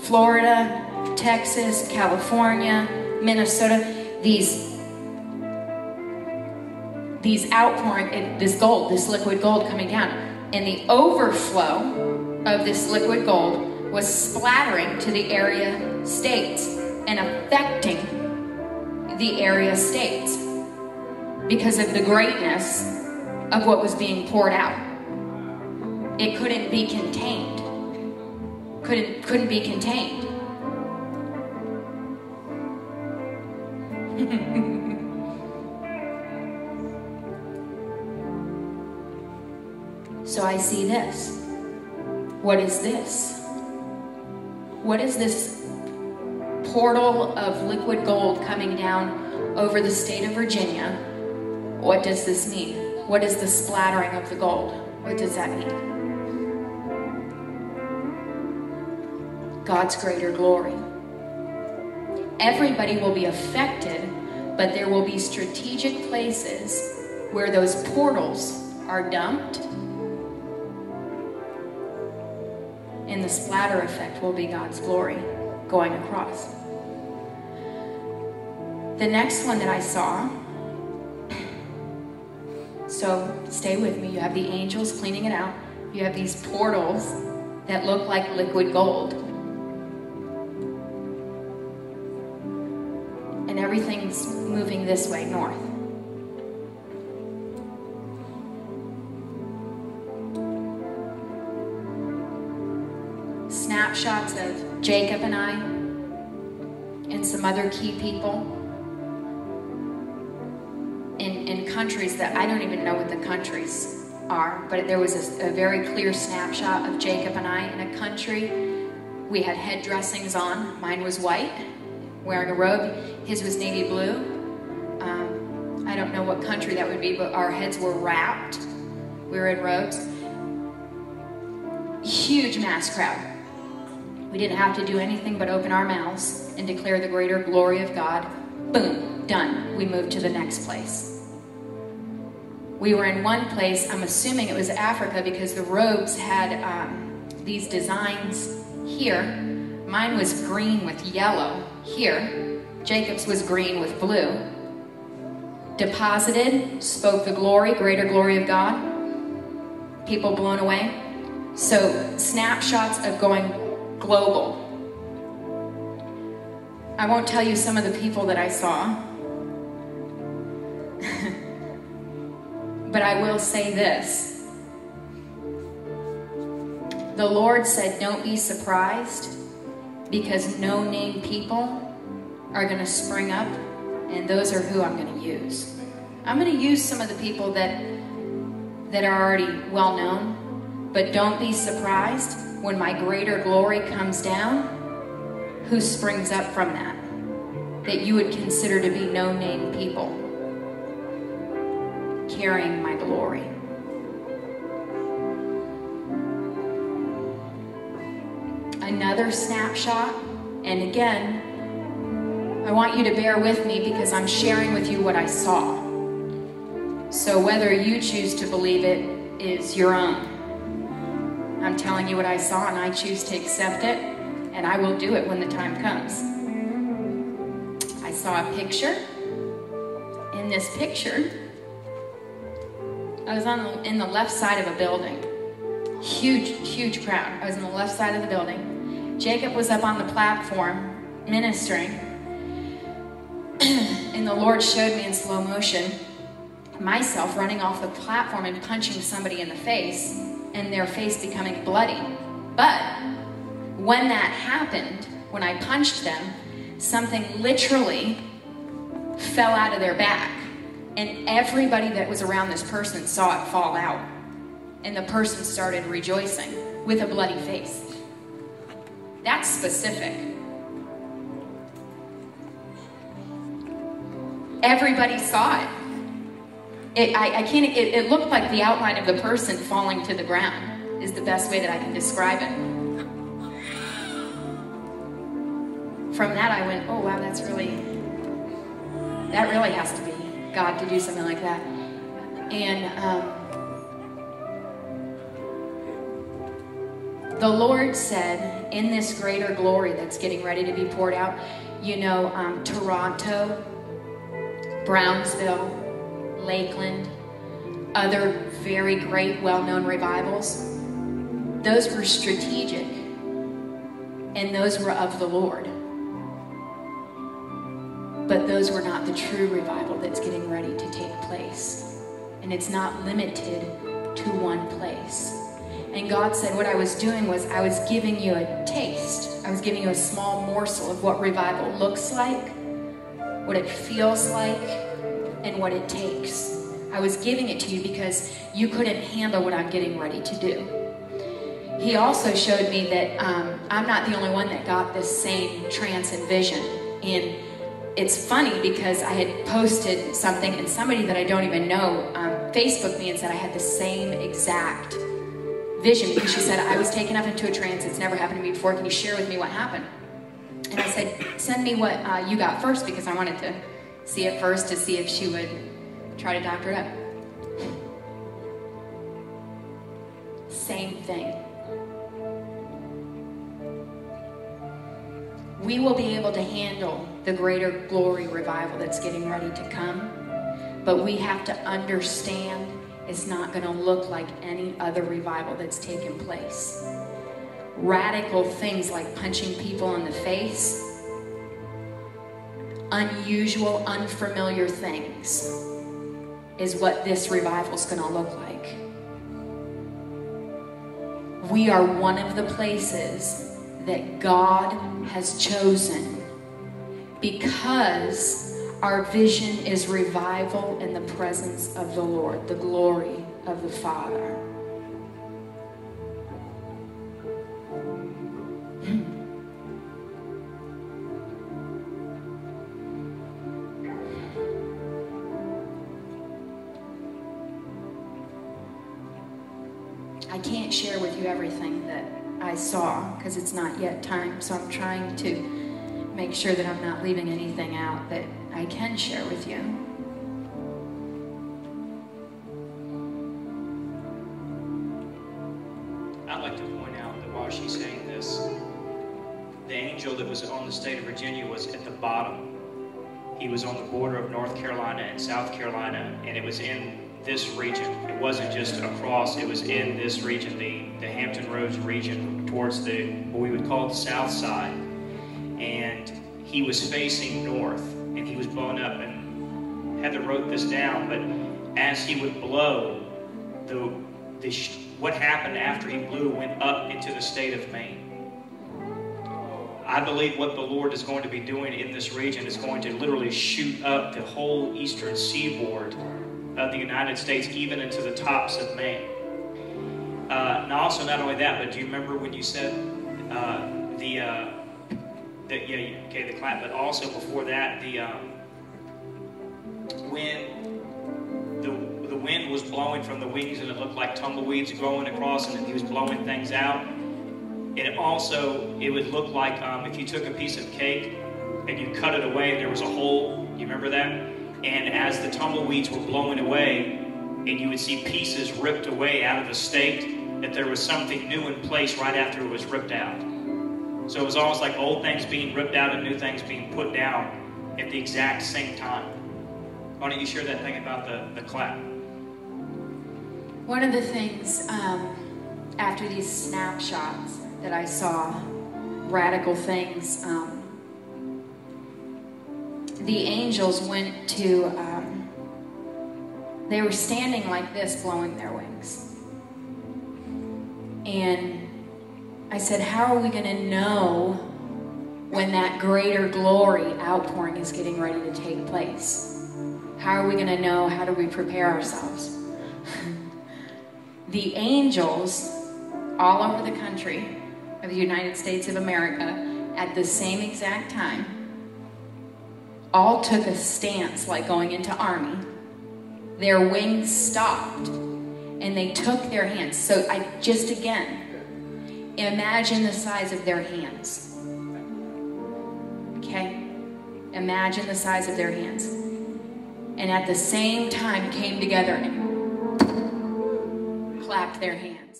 Florida, Texas, California, Minnesota, these outpouring, this gold, this liquid gold coming down. And the overflow of this liquid gold was splattering to the area states and affecting the area states because of the greatness of what was being poured out. It couldn't be contained. Couldn't be contained. So I see this. What is this? What is this portal of liquid gold coming down over the state of Virginia? What does this mean? What is the splattering of the gold? What does that mean? God's greater glory. Everybody will be affected, but there will be strategic places where those portals are dumped, and the splatter effect will be God's glory going across. The next one that I saw, so stay with me, you have the angels cleaning it out. You have these portals that look like liquid gold. And everything's moving this way, north. Snapshots of Jacob and I and some other key people in countries that I don't even know what the countries are, but there was a very clear snapshot of Jacob and I in a country. We had head dressings on. Mine was white, wearing a robe. His was navy blue. I don't know what country that would be, but our heads were wrapped. We were in robes. Huge mass crowd. We didn't have to do anything but open our mouths and declare the greater glory of God. Boom, done. We moved to the next place. We were in one place, I'm assuming it was Africa, because the robes had these designs here. Mine was green with yellow here. Jacob's was green with blue. Deposited, spoke the glory, greater glory of God. People blown away. So snapshots of going global. I won't tell you some of the people that I saw. But I will say this. The Lord said, don't be surprised, because no-name people are going to spring up, and those are who I'm going to use. I'm going to use some of the people that are already well-known, but don't be surprised when my greater glory comes down, who springs up from that you would consider to be no-name people, carrying my glory. Another snapshot, and again, I want you to bear with me because I'm sharing with you what I saw. So whether you choose to believe it is your own. I'm telling you what I saw, and I choose to accept it, and I will do it when the time comes. I saw a picture. In this picture, I was in the left side of a building. Huge crowd. I was in the left side of the building. Jacob was up on the platform ministering, and the Lord showed me in slow motion myself running off the platform and punching somebody in the face, and their face becoming bloody. But when that happened, when I punched them, something literally fell out of their back. And everybody that was around this person saw it fall out. And the person started rejoicing with a bloody face. That's specific. Everybody saw it. It looked like the outline of the person falling to the ground is the best way that I can describe it. From that I went, oh wow, that really has to be God to do something like that. And The Lord said, in this greater glory that's getting ready to be poured out, you know, Toronto, Brownsville, Lakeland, other very great, well-known revivals, those were strategic, and those were of the Lord. But those were not the true revival that's getting ready to take place. And it's not limited to one place. And God said what I was doing was I was giving you a taste. I was giving you a small morsel of what revival looks like, what it feels like, and what it takes. I was giving it to you because you couldn't handle what I'm getting ready to do. He also showed me that I'm not the only one that got this same trance and vision. And it's funny because I had posted something and somebody that I don't even know Facebooked me and said I had the same exact vision, because she said, I was taken up into a trance. It's never happened to me before. Can you share with me what happened? And I said, send me what you got first, because I wanted to see it first to see if she would try to doctor it up. Same thing. We will be able to handle the greater glory revival that's getting ready to come, but we have to understand it's not going to look like any other revival that's taken place. Radical things like punching people in the face, unusual, unfamiliar things is what this revival is going to look like. We are one of the places that God has chosen because our vision is revival in the presence of the Lord, the glory of the Father. I can't share with you everything that I saw because it's not yet time, so I'm trying to make sure that I'm not leaving anything out that I can share with you. I'd like to point out that while she's saying this, the angel that was on the state of Virginia was at the bottom. He was on the border of North Carolina and South Carolina, and it was in this region. It wasn't just across, it was in this region, the Hampton Roads region, towards what we would call the south side. And he was facing north, and he was blowing up, and Heather wrote this down, but as he would blow, what happened after he blew went up into the state of Maine. I believe what the Lord is going to be doing in this region is going to literally shoot up the whole eastern seaboard of the United States, even into the tops of Maine. And also, not only that, but do you remember when you said the clap, but also before that, when the wind was blowing from the wings and it looked like tumbleweeds growing across, and he was blowing things out. And it would look like if you took a piece of cake and you cut it away and there was a hole. You remember that? And as the tumbleweeds were blowing away, and you would see pieces ripped away out of the state, that there was something new in place right after it was ripped out. So it was almost like old things being ripped out and new things being put down at the exact same time. Why don't you share that thing about the clap? One of the things after these snapshots that I saw, radical things, the angels went to, they were standing like this, blowing their wings. And I said, how are we going to know when that greater glory outpouring is getting ready to take place? How are we going to know? How do we prepare ourselves? The angels all over the country of the United States of America at the same exact time all took a stance like going into army. Their wings stopped and they took their hands. So again, imagine the size of their hands. Okay? Imagine the size of their hands. And at the same time came together and clapped their hands.